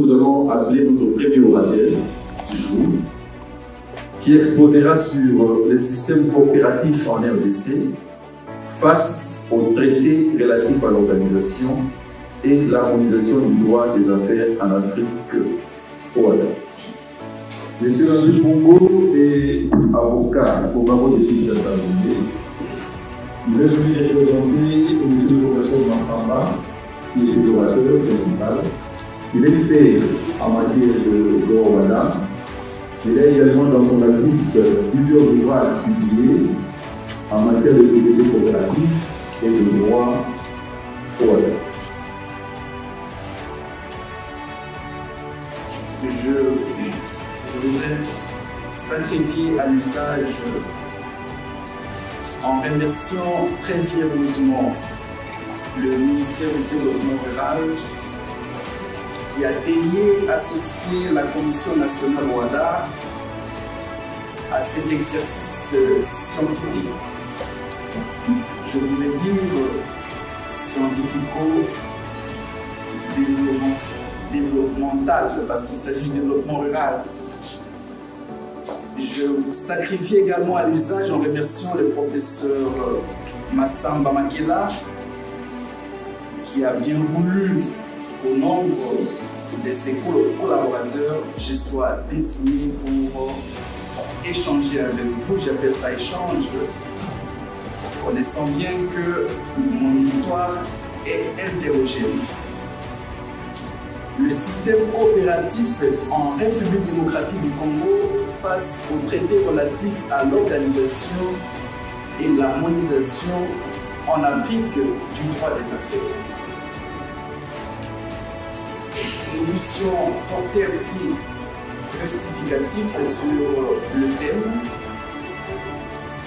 nous allons appeler notre premier orateur du jour, qui exposera sur les systèmes coopératifs en RDC face aux traités relatifs à l'organisation et l'harmonisation du droit des affaires en Afrique OADA. Monsieur André Bongo est avocat au barreau de Kinshasa. Il est venu représenter M. le professeur Massamba, qui est l'orateur principal. Il est fait en matière de OADA. Il a également dans son actif plusieurs ouvrages publiés en matière de société coopérative et de droit OADA. Je voudrais sacrifier à l'usage en remerciant très fiéreusement le ministère du Développement rural qui a daigné associer la Commission nationale OADA à cet exercice scientifique. Je voudrais dire scientifico-développemental, parce qu'il s'agit du développement rural. Je sacrifie également à l'usage en remerciant le professeur Massamba Makela, qui a bien voulu qu'au nombre de ses collaborateurs, je sois désigné pour échanger avec vous. J'appelle ça échange, connaissant bien que mon histoire est hétérogène. Le système coopératif en République démocratique du Congo face au traité relatif à l'organisation et l'harmonisation en Afrique du droit des affaires. Nous missions porter un petit rectificatif sur le thème.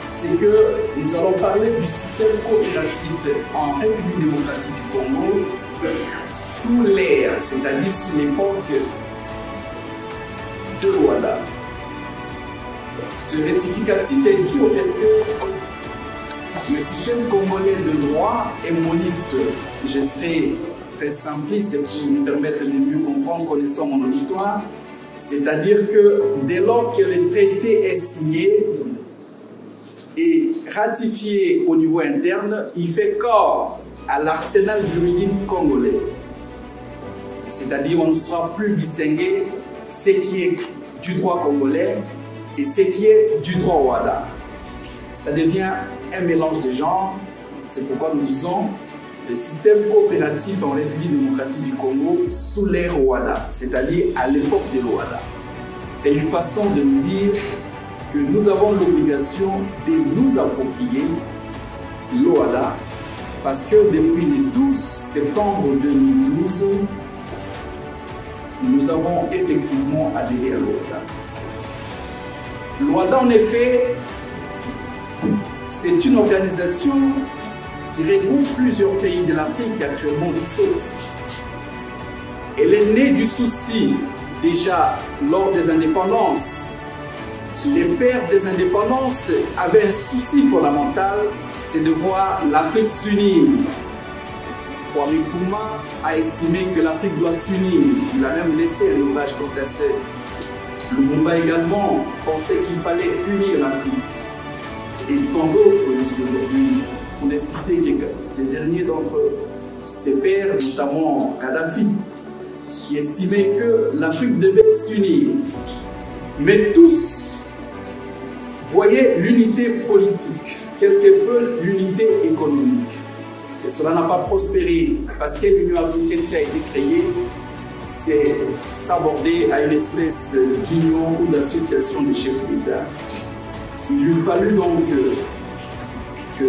C'est que nous allons parler du système coopératif en République démocratique du Congo sous l'ère, c'est-à-dire sous l'époque de l'OADA. Ce rectificatif est dû au fait que le système congolais de droit est moniste. Je serai très simpliste pour me permettre de mieux comprendre, connaissant mon auditoire. C'est-à-dire que dès lors que le traité est signé et ratifié au niveau interne, il fait corps à l'arsenal juridique congolais. C'est-à-dire on ne saura plus distinguer ce qui est du droit congolais et ce qui est du droit OADA. Ça devient un mélange de genres. C'est pourquoi nous disons le système coopératif en République démocratique du Congo sous l'ère OADA, c'est-à-dire à l'époque de l'OADA. C'est une façon de nous dire que nous avons l'obligation de nous approprier l'OADA parce que depuis le 12 septembre 2012, nous avons effectivement adhéré à l'OADA. L'OADA, en effet, c'est une organisation qui regroupe plusieurs pays de l'Afrique, actuellement 17. Elle est née du souci, déjà lors des indépendances. Les pères des indépendances avaient un souci fondamental, c'est de voir l'Afrique s'unir. Kwame Nkrumah a estimé que l'Afrique doit s'unir. Il a même laissé un ouvrage quant à ça. Lumumba également pensait qu'il fallait unir l'Afrique. Et tant d'autres jusqu'à aujourd'hui. Pour ne citer les derniers d'entre ses pères, notamment Kadhafi, qui estimait que l'Afrique devait s'unir. Mais tous voyaient l'unité politique, quelque peu l'unité économique. Et cela n'a pas prospéré parce que l'Union africaine qui a été créée, c'est s'aborder à une espèce d'union ou d'association de chefs d'État. Il lui fallut donc que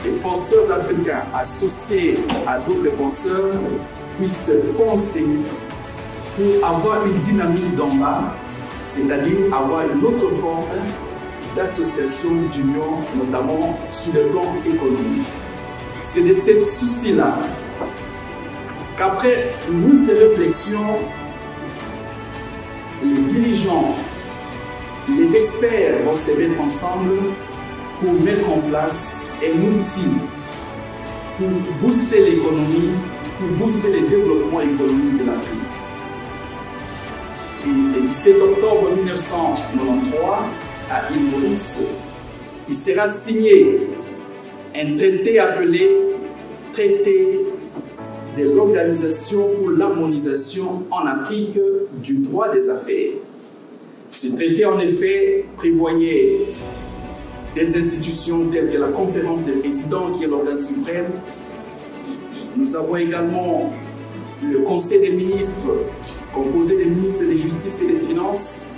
les penseurs africains associés à d'autres penseurs puissent penser pour avoir une dynamique d'en bas, c'est-à-dire avoir une autre forme d'association, d'union, notamment sur le plan économique. C'est de ce souci-là qu'après moult réflexions, les dirigeants, les experts vont se mettre ensemble pour mettre en place un outil pour booster l'économie, pour booster le développement économique de l'Afrique. 17 octobre 1993, à l'île Maurice, il sera signé un traité appelé Traité de l'Organisation pour l'harmonisation en Afrique du droit des affaires. Ce traité, en effet, prévoyait des institutions telles que la conférence des présidents, qui est l'organe suprême. Nous avons également le Conseil des ministres, composé des ministres de Justice et des Finances,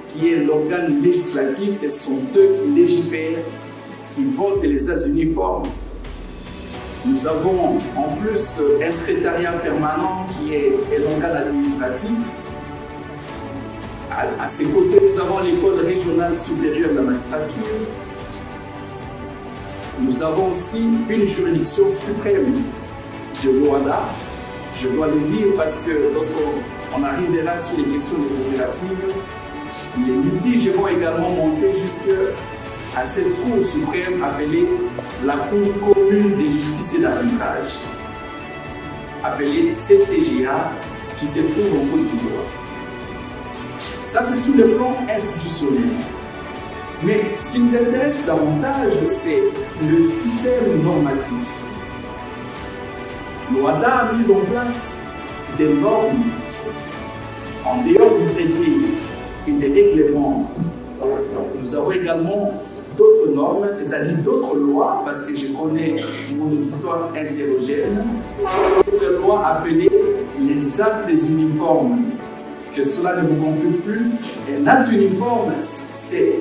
qui est l'organe législatif. Ce sont eux qui légifèrent, qui votent les actes uniformes. Nous avons en plus un secrétariat permanent qui est l'organe administratif. À ses côtés, nous avons l'école régionale supérieure de la magistrature. Nous avons aussi une juridiction suprême de l'OHADA. Je dois le dire parce que lorsqu'on arrivera sur les questions des coopératives, les litiges vont également monter jusqu'à cette Cour suprême appelée la Cour commune de justice et d'arbitrage, appelée CCJA, qui se trouve en Côte d'Ivoire. Ça, c'est sur le plan institutionnel. Mais ce qui nous intéresse davantage, c'est le système normatif. L'OHADA a mis en place des normes en dehors du traité et des règlements. Nous avons également d'autres normes, c'est-à-dire d'autres lois, parce que je connais mon auditoire hétérogène, d'autres lois appelées les actes uniformes. Que cela ne vous complique plus. Un acte uniforme, c'est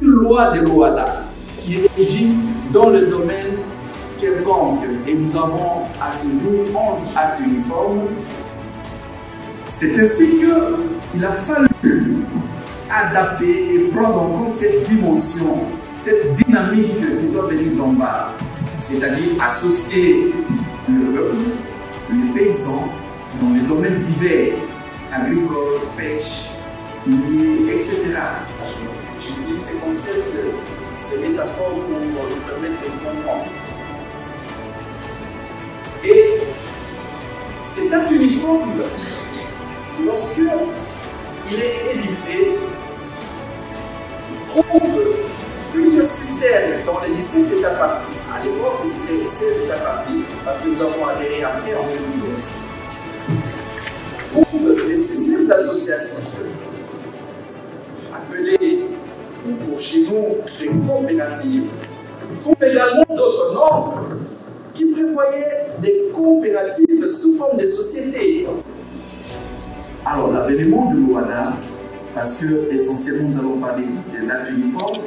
une loi de l'OHADA qui régit dans le domaine quelconque. Et nous avons à ce jour 11 actes uniformes. C'est ainsi qu'il a fallu adapter et prendre en compte cette dimension, cette dynamique qui doit venir d'en bas. C'est-à-dire associer le peuple, les paysans, dans les domaines divers, agricole, pêche, minier, etc. J'utilise ces concepts, ces métaphores pour nous permettre de comprendre. Et cet acte uniforme, lorsque il est édicté, trouve plusieurs systèmes dans les 17 États partis. À l'époque, c'était 16 États partis, parce que nous avons adhéré après en 2012. Des systèmes associatifs appelés pour chez nous des coopératives, trouve également d'autres normes qui prévoyaient des coopératives sous forme de sociétés. Alors l'avènement de l'OHADA, parce que essentiellement nous allons parler de l'acte uniforme,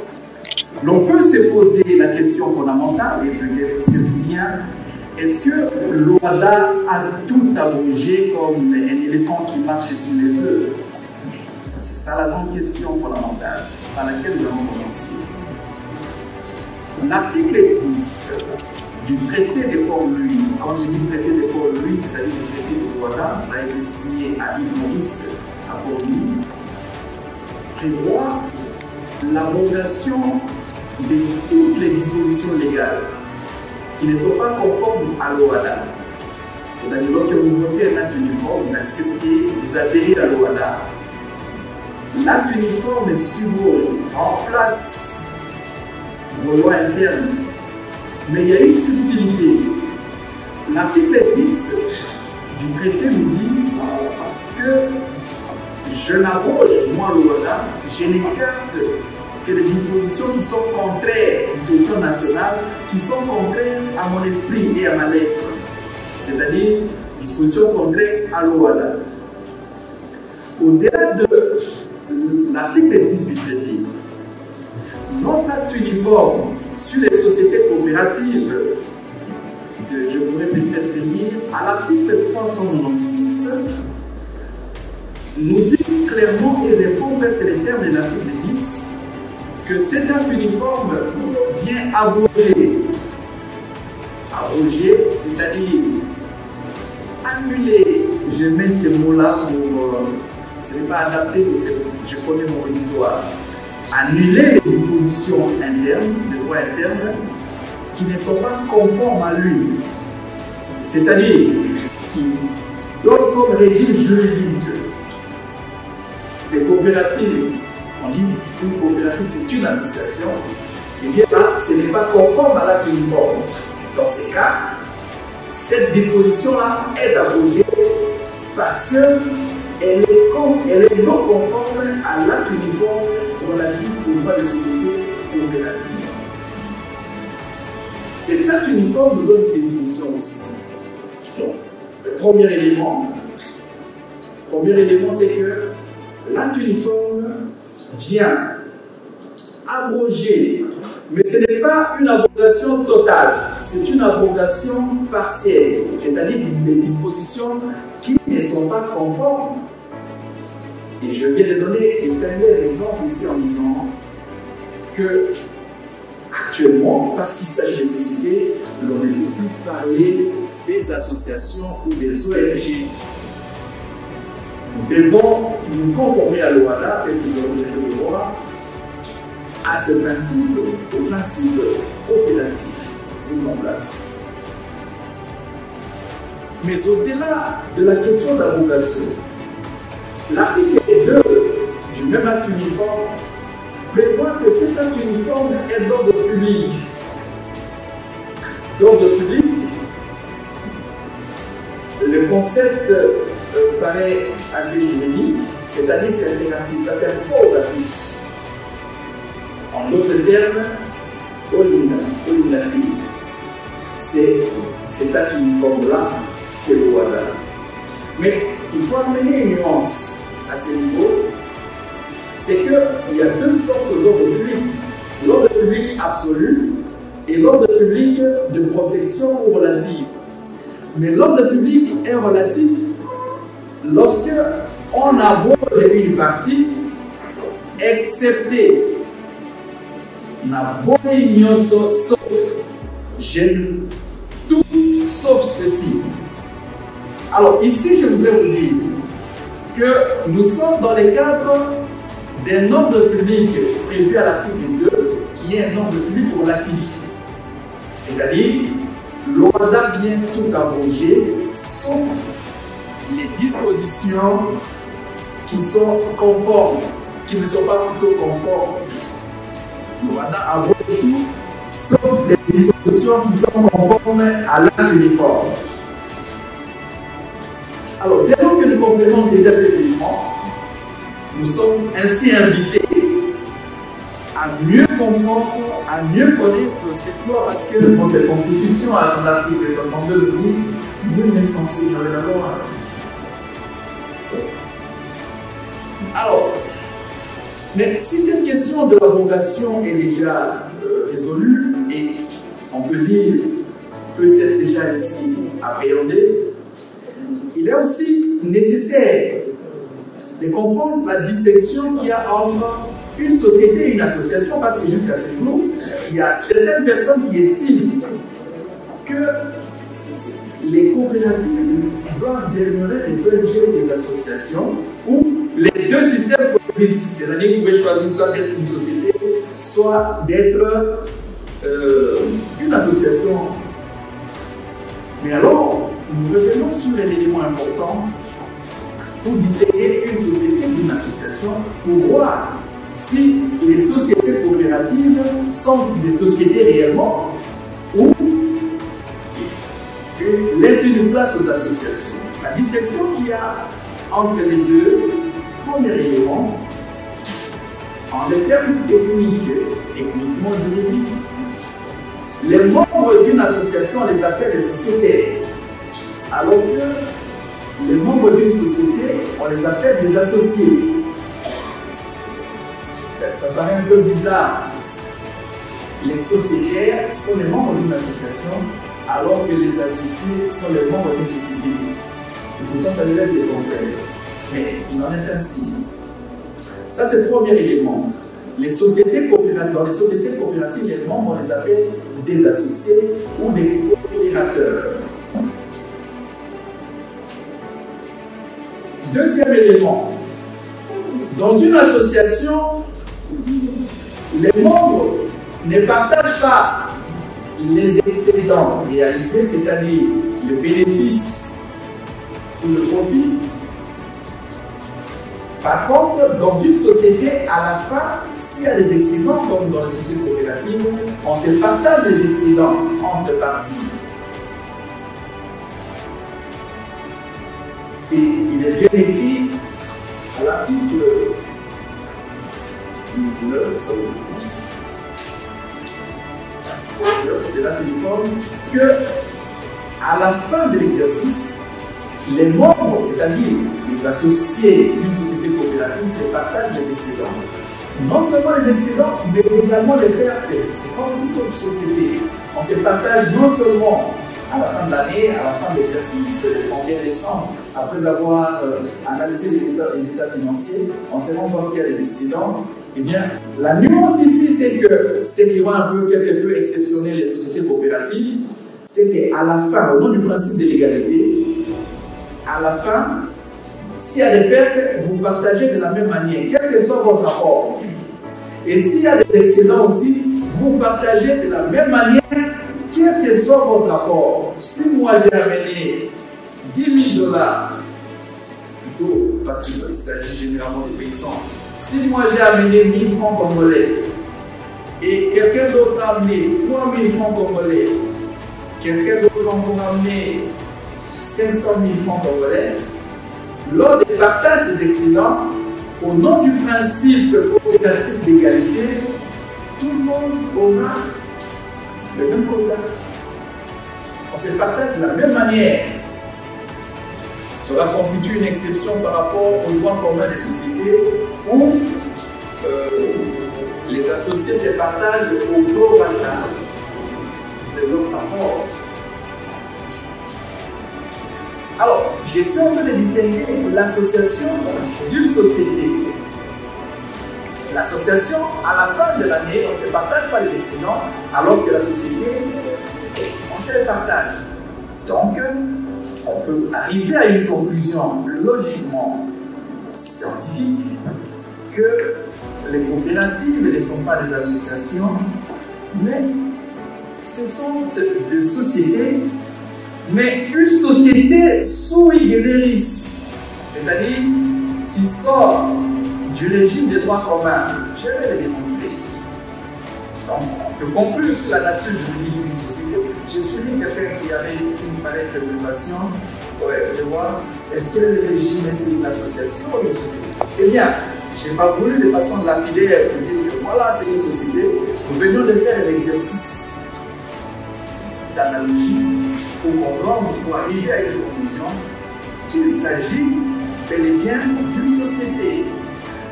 l'on peut se poser la question fondamentale, et peut-être c'est bien, est-ce que l'OHADA a tout abrogé comme un éléphant qui marche sur les œufs? C'est ça la grande question fondamentale par laquelle nous allons commencer. L'article 10 du traité de Port-Louis, quand je dis traité de Port-Louis, c'est-à-dire le traité de l'OHADA, ça a été signé à l'île Maurice, à Port-Louis, prévoit l'abrogation de toutes les dispositions légales qui ne sont pas conformes à l'OHADA. C'est-à-dire, lorsque vous votez un acte uniforme, vous acceptez, vous adhérez à l'OHADA. L'acte uniforme remplace vos lois internes. Mais il y a une subtilité. L'article 10 du traité nous dit que je n'abroge, moi l'OHADA, je n'écarte que les dispositions qui sont contraires, dispositions nationales, qui sont contraires à mon esprit et à ma lettre. C'est-à-dire, dispositions contraires à l'OHADA. Au-delà de l'article 10 du traité, notre acte uniforme sur les sociétés coopératives, je pourrais peut-être lire, à l'article 396, nous dit clairement et répond presque les termes de l'article 10, que cet acte uniforme vient abroger. Abroger, c'est-à-dire annuler, je mets ces mots-là pour, ce n'est pas adapté, mais je connais mon auditoire. Annuler les dispositions internes, de droit interne, qui ne sont pas conformes à lui. C'est-à-dire qui donnent comme régime juridique des coopératives, on dit une coopérative c'est une association, et bien là, ce n'est pas conforme à l'acte uniforme. Dans ces cas, cette disposition-là est abrogée parce qu'elle est non conforme à l'acte uniforme relatif au droit de société coopérative. Cet acte uniforme nous donne une définition aussi. Donc, le premier élément, c'est que l'acte uniforme vient abroger, mais ce n'est pas une abrogation totale, c'est une abrogation partielle, c'est-à-dire des dispositions qui ne sont pas conformes. Et je viens de donner un premier exemple ici en disant que actuellement, parce qu'il s'agit des sociétés, l'on ne peut plus parler des associations ou des ONG. Nous devons nous conformer à l'OHADA, et nous avons le droit à ce principe, au principe coopératif mis en place. Mais au-delà de la question d'abrogation, l'article 2 du même acte uniforme prévoit que cet acte uniforme est d'ordre public. D'ordre public, le concept paraît assez juridique, c'est-à-dire c'est impératif, ça s'impose à tous. En d'autres termes, nominatif, c'est cet acte uniforme-là, c'est le WADA. Mais il faut amener une nuance à ce niveau, c'est qu'il y a deux sortes d'ordre public. L'ordre public absolu et l'ordre public de protection ou relative. Mais l'ordre public est relatif lorsque on aborde une partie, excepté sauf tout sauf ceci. Alors ici, je voudrais vous dire que nous sommes dans le cadre d'un ordre public prévu à l'article 2, qui est un ordre public relatif. C'est-à-dire, l'OHADA vient tout abroger, sauf les dispositions qui sont conformes, qui ne sont pas plutôt conformes. L'OHADA abroge tout, sauf les dispositions qui sont conformes à l'acte uniforme. Alors, dès lors que nous comprenons déjà ces éléments, nous sommes ainsi invités à mieux comprendre, à mieux connaître cette loi, parce que notre Constitution, à son article 62, nous dit « Nul n'est censé ignorer la loi ». Alors, mais si cette question de l'abrogation est déjà résolue, et on peut dire peut-être déjà ici appréhendée, il est aussi nécessaire de comprendre la distinction qu'il y a entre une société et une association, parce que jusqu'à ce jour, il y a certaines personnes qui estiment que les coopératives doivent demeurer des ONG ou des associations où les deux systèmes coexistent. C'est-à-dire que vous pouvez choisir soit d'être une société, soit d'être une association. Mais alors, nous revenons sur un élément important pour distinguer une société d'une association, pour voir si les sociétés coopératives sont des sociétés réellement ou laissent une place aux associations. La distinction qu'il y a entre les deux, premier élément, en des termes techniquement juridiques, les membres d'une association, on les appelle les sociétaires, alors que les membres d'une société, on les appelle des associés. Ça paraît un peu bizarre. Les sociétaires sont les membres d'une association, alors que les associés sont les membres d'une société. Et pourtant, ça devait être complexe. Mais il en est ainsi. Ça, c'est le premier élément. Les sociétés coopératives, dans les sociétés coopératives, les membres, on les appelle des associés ou des coopérateurs. Deuxième élément. Dans une association, les membres ne partagent pas les excédents réalisés, c'est-à-dire le bénéfice ou le profit. Par contre, dans une société, à la fin, s'il y a des excédents, comme dans les sociétés coopératives, on se partage les excédents entre parties. Et il est bien écrit à l'article 9 de la téléphone que à la fin de l'exercice, les membres, c'est-à-dire les associés d'une société coopérative, se partagent les excédents. Non seulement les excédents, mais également les pertes. C'est comme toute autre société. On se partage non seulement à la fin de l'année, à la fin de l'exercice, le 31 décembre, après avoir analysé les états financiers, on se rend compte qu'il y a des excédents. Eh bien, la nuance ici, c'est que ce qui rend un peu quelque peu exceptionnel les sociétés coopératives, c'est qu'à la fin, au nom du principe de l'égalité, à la fin, s'il y a des pertes, vous partagez de la même manière, quel que soit votre apport. Et s'il y a des excédents aussi, vous partagez de la même manière, quel que soit votre apport. Si moi j'ai amené $10 000, plutôt parce qu'il s'agit généralement des paysans, si moi j'ai amené 1000 francs congolais et quelqu'un d'autre a amené 3000 francs congolais, quelqu'un d'autre a encore amené 500 000 francs congolais, lors des partages des excédents, au nom du principe coopératif d'égalité, tout le monde aura le même quota. On se partage de la même manière. Cela constitue une exception par rapport au droit commun des sociétés où les associés se partagent au prorata de leurs apports. Alors, je suis en train de distinguer l'association d'une société. L'association, à la fin de l'année, on ne se partage pas les excédents, alors que la société, on se les partage. Donc, on peut arriver à une conclusion logiquement scientifique que les coopératives ne sont pas des associations, mais ce sont des sociétés, mais une société sui generis, c'est-à-dire qui sort du régime des droits communs. Je vais les démontrer. Donc, on peut conclure sur la nature juridique d'une société. J'ai suivi quelqu'un qui avait une pareille préoccupation de voir est-ce que le régime est une association ou une société. Eh bien, je n'ai pas voulu de façon lapidaire pour dire que voilà, c'est une société. Nous venons de faire l'exercice d'analogie pour comprendre, pour arriver à une conclusion qu'il s'agit bel et bien d'une société.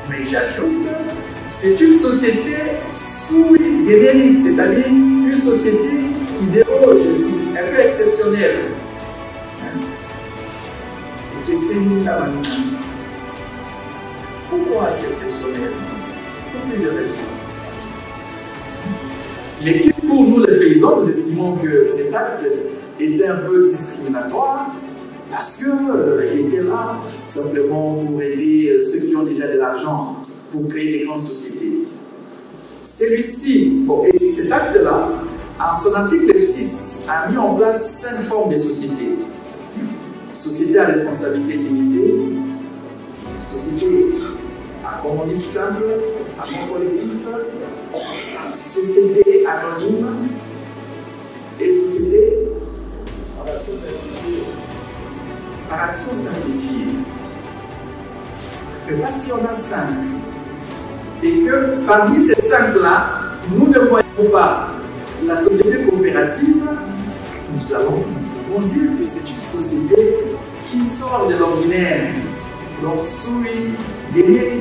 Mais j'ajoute, c'est une société sui generis, c'est-à-dire une société qui déroge, qui est un peu exceptionnelle. Et qui s'est mise à l'année. Pourquoi c'est exceptionnel? Pour plusieurs raisons. Mais qui, pour nous les paysans, nous estimons que cet acte était un peu discriminatoire parce qu'il était là simplement pour aider ceux qui ont déjà de l'argent pour créer des grandes sociétés. Celui-ci, bon, et cet acte-là, en son article 6, a mis en place 5 formes de sociétés. Société à responsabilité limitée, société à commandite simple, à nom collectif, société anonyme et société par action simplifiée. Mais parce qu'il y en a 5, et que parmi ces 5-là, nous ne voyons pas la société coopérative, nous pouvons dire que c'est une société qui sort de l'ordinaire, donc sui generis.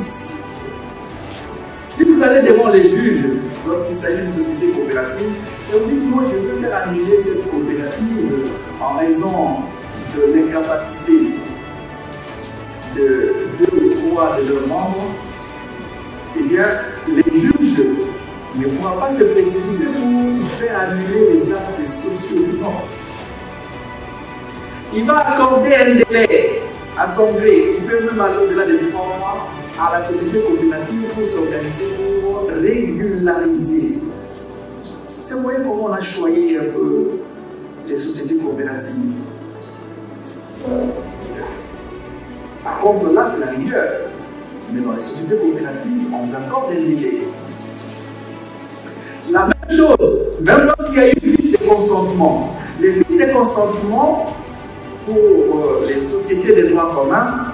Si vous allez devant les juges lorsqu'il s'agit d'une société coopérative, et vous dites moi je veux faire annuler cette coopérative en raison de l'incapacité de 2 ou 3 de leurs membres, eh bien les juges ne pourront pas se précipiter pour faire annuler les actes sociaux. Non. Il va accorder un délai à son gré, il peut même aller au-delà de 3 mois à la société coopérative pour s'organiser, pour régulariser. C'est vous voyez comment on a choyé un peu les sociétés coopératives. Par contre, là, c'est la rigueur. Mais dans les sociétés coopératives, on veut encore déléguer. La même chose, même lorsqu'il y a eu vice de consentement. Les vices de consentement pour les sociétés de droit commun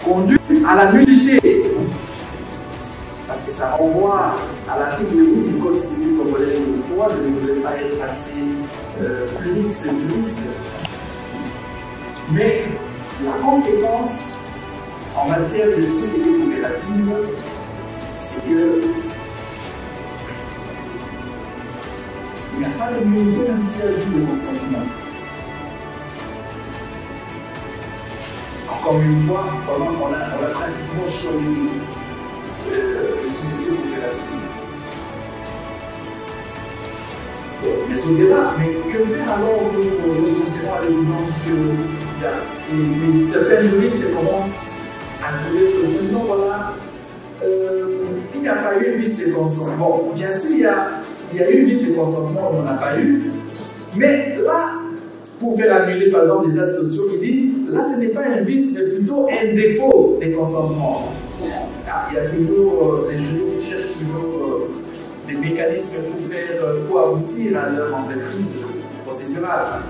conduisent à la nullité. Parce que ça renvoie à l'article 8 du Code civil congolais de droit, je ne voulais pas être assez juriste. Mais la conséquence en matière de société coopérative, c'est que il n'y a pas de nullité même s'il y a vice de consentement. Encore une fois, on a pratiquement choisi les sociétés coopératives. Mais au-delà, mais que faire alors pour lorsqu'on se rend à l'évidence qu'il y a certains juristes commencent à trouver ce que non, voilà, il n'y a pas eu vice de consentement. Bon, bien sûr, il y a eu vice de consentement, on n'en a pas eu. Mais là, pour faire annuler par exemple les actes sociaux, il dit là, ce n'est pas un vice, mais plutôt un défaut de consentement. Il y a toujours, les juristes cherchent toujours des mécanismes pour aboutir à leur entreprise procédurale.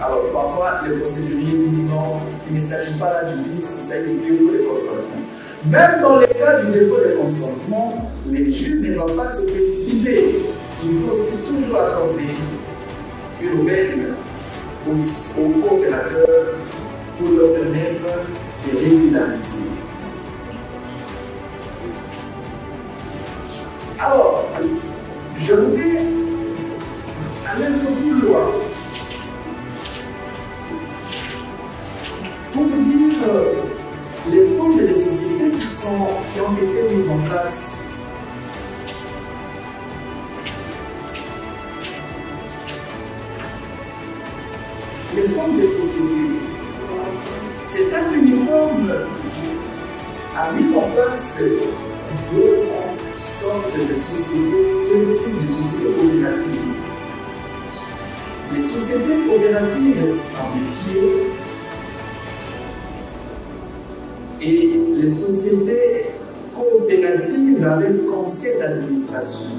Alors parfois, les procéduriers disent non, il ne s'agit pas là du vice, il s'agit du défaut de consentement. Même dans les cas du défaut de consentement, les juges ne vont pas se précipiter. Il faut aussi toujours accorder une aubaine aux coopérateurs pour leur permettre de régulariser. Alors, je voudrais aller un peu plus loin pour vous dire les formes des sociétés qui ont été mises en place. Les formes des sociétés. Cet acte uniforme a mis en place deux sortes de sociétés, deux types de sociétés coopératives. Les sociétés coopératives simplifiées et les sociétés coopératives avec conseil d'administration.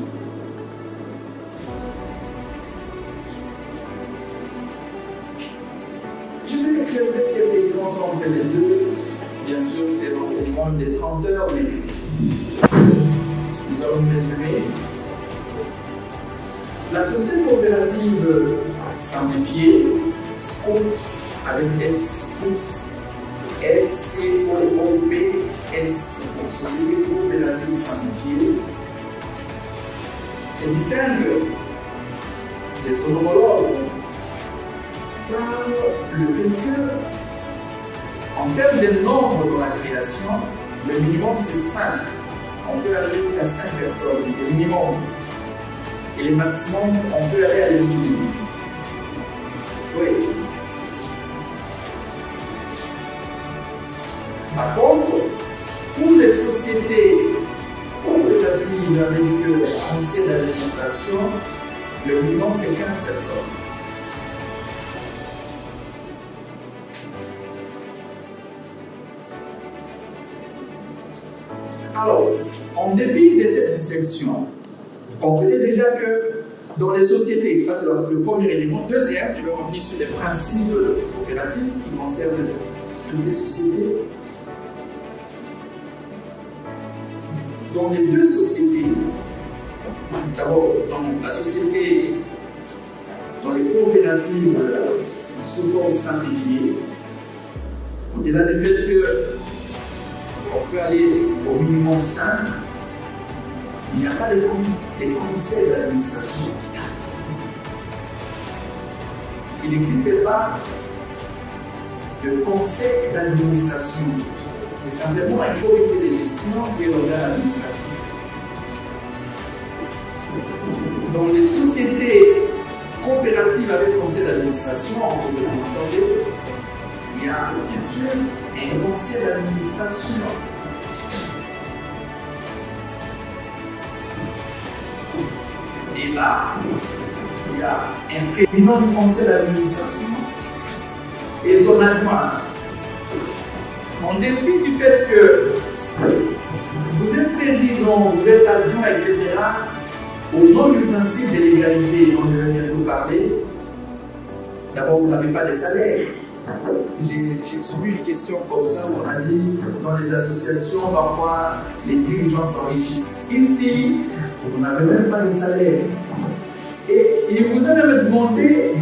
Je vais écrire quelques différences entre les deux. Bien sûr, c'est dans cette monde des 30 heures, mais nous allons résumer. La société coopérative simplifiée, SCOOP, avec S, S-C-O-O-P-S, société coopérative simplifiée, se distingue de son homologue par le fait que, en termes de nombre de la création, le minimum c'est 5. On peut aller jusqu'à 5 personnes, le minimum. Et le maximum, on peut aller à l'infini. Oui. Par contre, pour les sociétés coopératives avec le conseil d'administration, le minimum c'est 15 personnes. Alors, en dépit de cette distinction, vous comprenez déjà que dans les sociétés, ça c'est le premier élément. Deuxième, je vais revenir sur les principes coopératifs qui concernent toutes les sociétés. Dans les deux sociétés, d'abord dans la société, dans les coopératives sous forme simplifiée, il a le fait que on peut aller au minimum 5. Il n'y a pas de conseil d'administration. Il n'existe pas de conseil d'administration. C'est simplement un comité de gestion qui est l'organe administratif. Dans les sociétés coopératives avec conseil d'administration, comme vous l'entendez, il y a bien sûr un conseil d'administration. Et là, il y a un président du conseil d'administration et son adjoint. En dépit du fait que vous êtes président, vous êtes adjoint, etc. Au nom du principe de l'égalité dont je viens de vous parler, d'abord, vous n'avez pas de salaire. J'ai suivi une question comme ça où on a dit dans les associations, parfois les dirigeants s'enrichissent. Ici, vous n'avez même pas de salaire. Et il vous a même demandé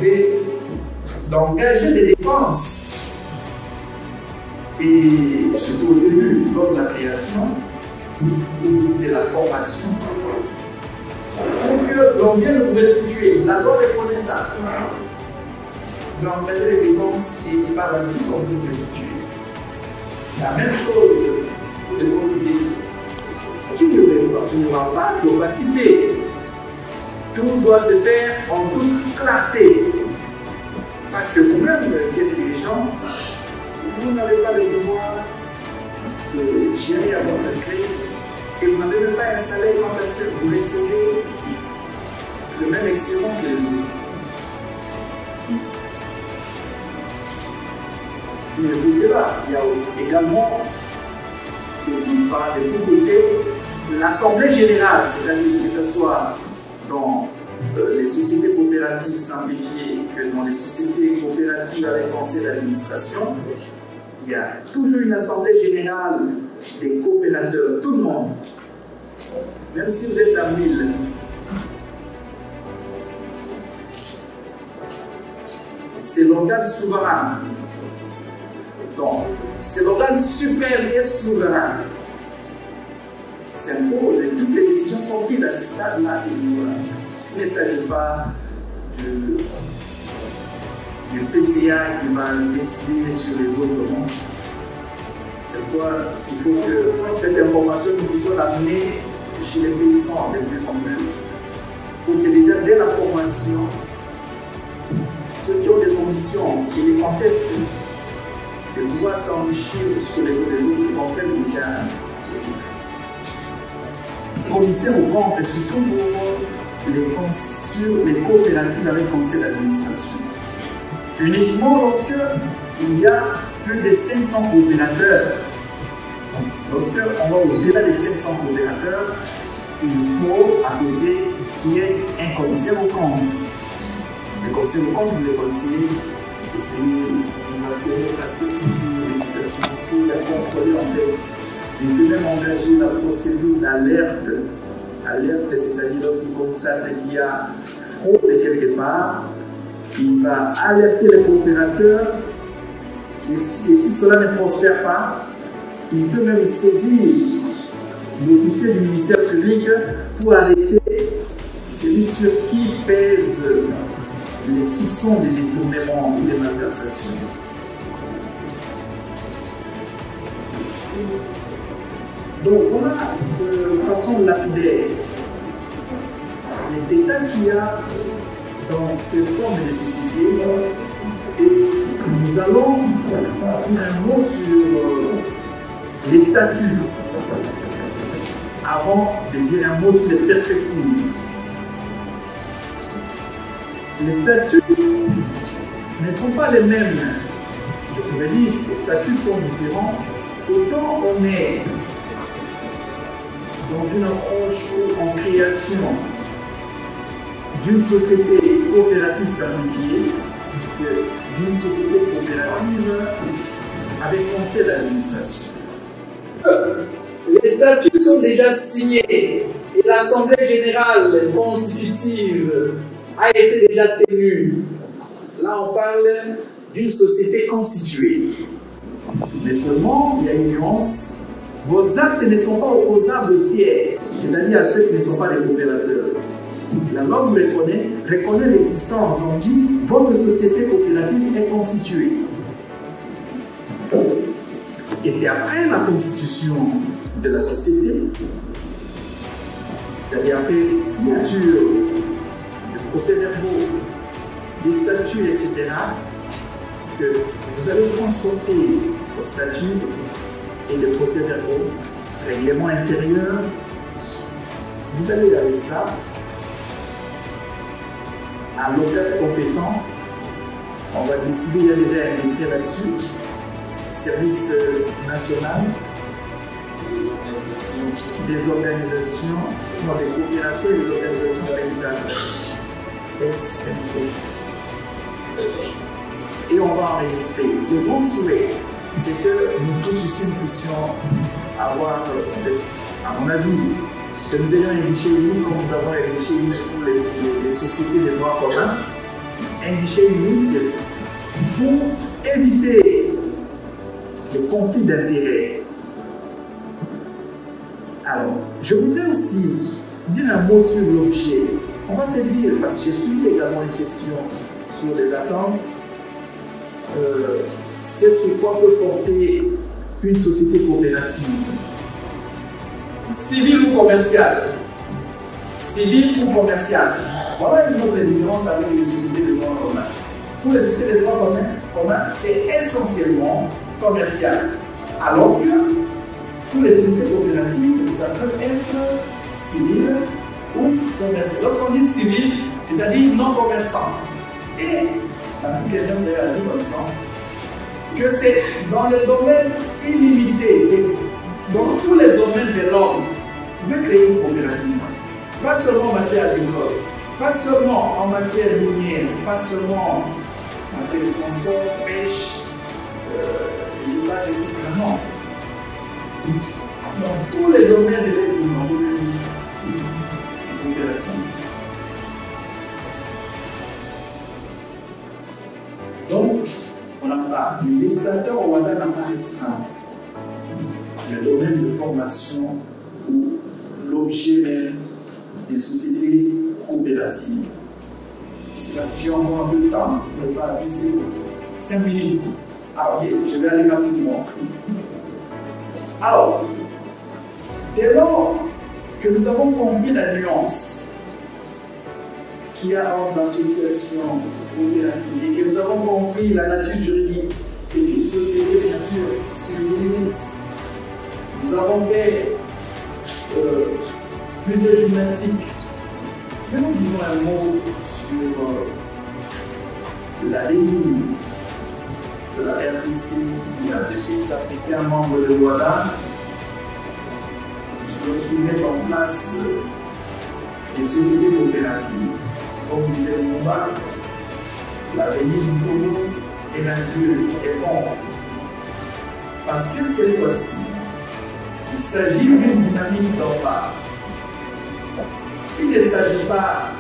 d'engager des dépenses. Et surtout au début, lors de la création ou de la formation, pour que l'on vienne vous restituer. La loi reconnaît ça. D'engager les dépenses et par la suite on peut restituer. La même chose pour les communautés. Qui ne va pas d'opacité. Tout doit se faire en toute clarté. Parce que vous-même, qui êtes dirigeant, vous n'avez pas le devoir de gérer à votre gré et vous n'avez même pas un salaire quand vous recevez le même excellent que les autres. Mais c'est là, il y a également de tous côtés l'Assemblée générale, c'est-à-dire que ce soit dans les sociétés coopératives simplifiées que dans les sociétés coopératives avec conseil d'administration, il y a toujours une assemblée générale des coopérateurs, tout le monde. Même si vous êtes à 1000. C'est l'organe souverain. Donc, c'est l'organe suprême et souverain. S'impose et toutes les décisions sont prises à ce stade-là, à ce niveau-là. Il ne s'agit pas du PCA qui va décider sur les autres mondes. C'est pourquoi il faut que cette information nous puissions l'amener chez les paysans de plus en plus. Pour que déjà dès la formation, ceux qui ont des ambitions et les contestent, de pouvoir s'enrichir sur les autres comprennent déjà. Commissaire au compte, surtout pour les coopératives avec conseil d'administration. Uniquement lorsque il y a plus de 500 coopérateurs. Lorsqu'on va au-delà des 500 coopérateurs, il faut à côté qu'il y ait un commissaire au compte. Le commissaire au compte, vous le connaissez, c'est celui qui va servir à certifier les états financiers, à contrôler en fait. Il peut même engager la procédure d'alerte. Alerte, c'est-à-dire lorsqu'il constate qu'il y a fraude quelque part, il va alerter les coopérateurs. Et si cela ne prospère pas, il peut même saisir l'officier du ministère public pour arrêter celui sur qui pèsent les soupçons de détournement ou de malversation. Donc voilà de façon lapidaire les détails qu'il y a dans ces formes de société et nous allons dire un mot sur les statuts avant de dire un mot sur les perspectives. Les statuts ne sont pas les mêmes. Je pourrais dire que les statuts sont différents. Autant on est dans une approche en création d'une société coopérative simplifiée que d'une société coopérative avec conseil d'administration. Les statuts sont déjà signés et l'Assemblée générale constitutive a été déjà tenue. Là, on parle d'une société constituée. Mais seulement, il y a une nuance. Vos actes ne sont pas opposables aux tiers, c'est-à-dire à ceux qui ne sont pas des coopérateurs. La loi vous reconnaît l'existence. On dit votre société coopérative est constituée. Et c'est après la constitution de la société, c'est-à-dire après signature de procès-verbaux, des statuts, etc., que vous allez consulter vos statuts et les procès-verbaux, règlement intérieur. Vous allez avec ça à l'auteur compétent. On va décider, il y a déjà un décret là-dessus, service national. des organisations, non, des coopérations et des organisations organisatrices. SMP. Et on va enregistrer. Le bon souhait, c'est que nous tous ici nous puissions avoir, à mon avis, que nous ayons un guichet unique comme nous avons un guichet unique pour les sociétés de droit commun, un guichet unique pour éviter le conflit d'intérêts. Alors, je voudrais aussi dire un mot sur l'objet. On va se dire, parce que j'ai suivi également une question sur les attentes, c'est ce quoi peut porter une société coopérative. Civile ou commerciale? Civile ou commerciale? Voilà une autre différence avec les sociétés de droit commun. Pour les sociétés de droit commun, c'est essentiellement commercial. Alors que pour les sociétés coopératives, ça peut être civil ou commercial. Lorsqu'on dit civil, c'est-à-dire non commerçant. Et l'article 9 de la vie comme ça, que c'est dans le domaine illimité, c'est dans tous les domaines de l'homme, vous pouvez créer une coopérative. Pas seulement en matière agricole, pas seulement en matière minière, pas seulement en matière de transport, pêche, l'élevage, etc. Non. Dans tous les domaines de l'être humain, vous avez ici une coopérative. Donc, on n'a pas, le législateur au Rwanda n'a pas restreint le domaine de formation ou l'objet même des sociétés coopératives. Je ne sais pas si j'ai encore un peu de temps, je ne vais pas abuser 5 minutes. Ah ok, je vais aller rapidement. Alors, dès lors que nous avons compris la nuance qu'il y a entre l'association coopérative et que nous avons compris la nature juridique, c'est une société bien sûr sur une limite. Nous avons fait plusieurs gymnastiques. Mais nous disons un mot sur la ligne de la RDC, des pays africains membres de l'OADA, lorsqu'ils mettent en place des sociétés coopératives. Comme disait Mumba, l'avenir du Congo et la Dieu est bon. Parce que cette fois-ci, il s'agit d'une dynamique normale. Il ne s'agit pas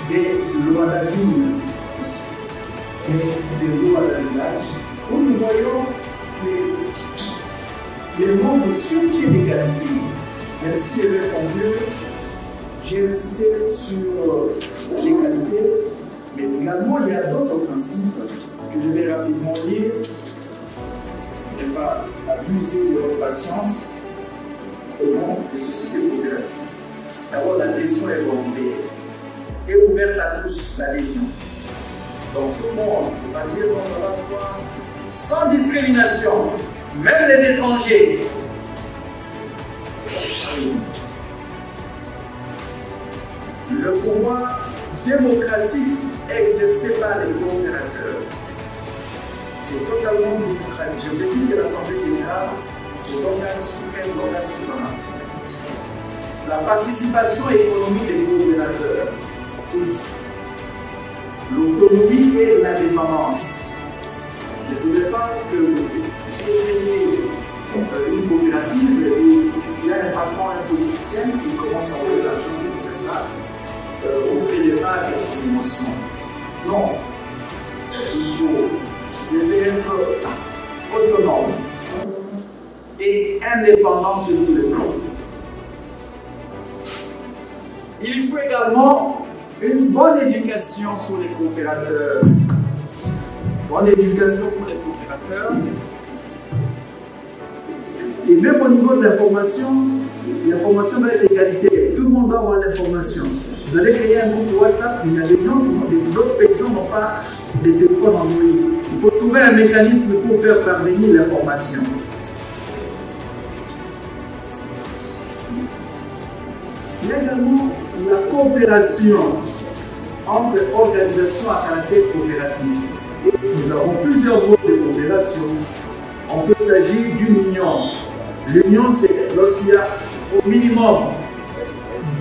des lois d'avenir, mais des lois d'alliage, où nous voyons les membres sur pied d'égalité. Même si je vais conclure, j'ai insisté sur l'égalité, mais également il y a d'autres principes que je vais rapidement lire. Je ne vais pas abuser de votre patience au nom des sociétés coopératives. D'abord, l'adhésion est volontaire et ouverte à tous, l'adhésion. Donc tout le monde, il ne faut pas dire qu'on va pouvoir, sans discrimination, même les étrangers. Le pouvoir démocratique exercé par les coopérateurs. C'est totalement démocratique. Je vous ai dit que l'Assemblée générale, c'est l'organe suprême, l'organe souverain. La participation économique des coopérateurs, l'autonomie et l'indépendance. Il ne faudrait pas que vous créez une coopérative et il y a un patron, un politicien qui commence à enlever l'argent, c'est ça. Vous ne payez pas avec ses émotions. Non. Il faut être autonome et indépendant sur tous les plans. Il faut également une bonne éducation pour les coopérateurs. Bonne éducation pour les coopérateurs. Et même au niveau de l'information va être égalité. Tout le monde doit avoir l'information. Vous allez créer un groupe WhatsApp, il y a des gens, d'autres personnes n'ont pas de téléphone Android. Il faut trouver un mécanisme pour faire parvenir l'information. Il y a également la coopération entre organisations à caractère coopératif. Nous avons plusieurs modes de coopération. On peut s'agir d'une union L'union, c'est lorsqu'il y a au minimum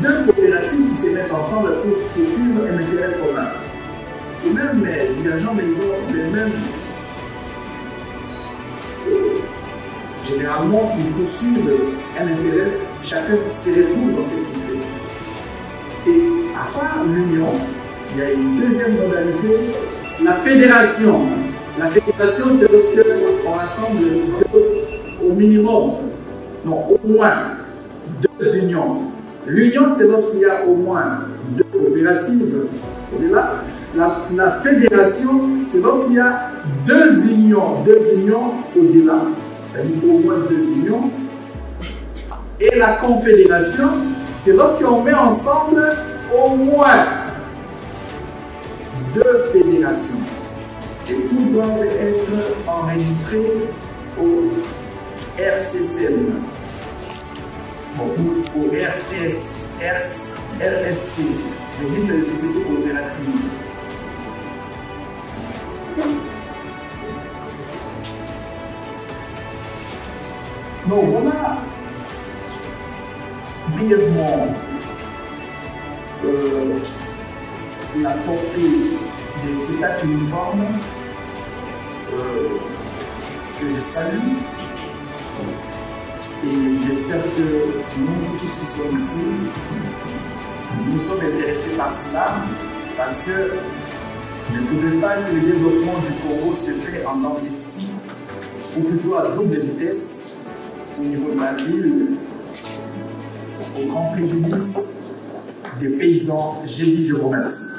2 coopératives qui se mettent ensemble pour poursuivre un intérêt commun. Et même les dirigeants, mais ils ont les mêmes. Généralement, ils poursuivent un intérêt, chacun se retrouve dans ce qu'il fait. Et à part l'union, il y a une deuxième modalité, la fédération. La fédération, c'est lorsqu'on rassemble au minimum, non, au moins 2 unions. L'union, c'est lorsqu'il y a au moins 2 coopératives. Au-delà, la fédération, c'est lorsqu'il y a 2 unions au-delà, c'est-à-dire au moins 2 unions. Et la confédération, c'est lorsqu'on met ensemble au moins 2 fédérations. Et tout doit être enregistré au RCCM, au RCS, RSC, Registre des sociétés coopératives. Donc voilà brièvement la portée de cet acte uniforme que je salue. Et j'espère que nous, tous qui sommes ici, nous sommes intéressés par cela, parce que il ne faudrait pas que le développement du Congo se fait en dents d'ici, ou plutôt à double vitesse, au niveau de la ville, au grand préjudice des paysans. J'ai dit, je vous remercie.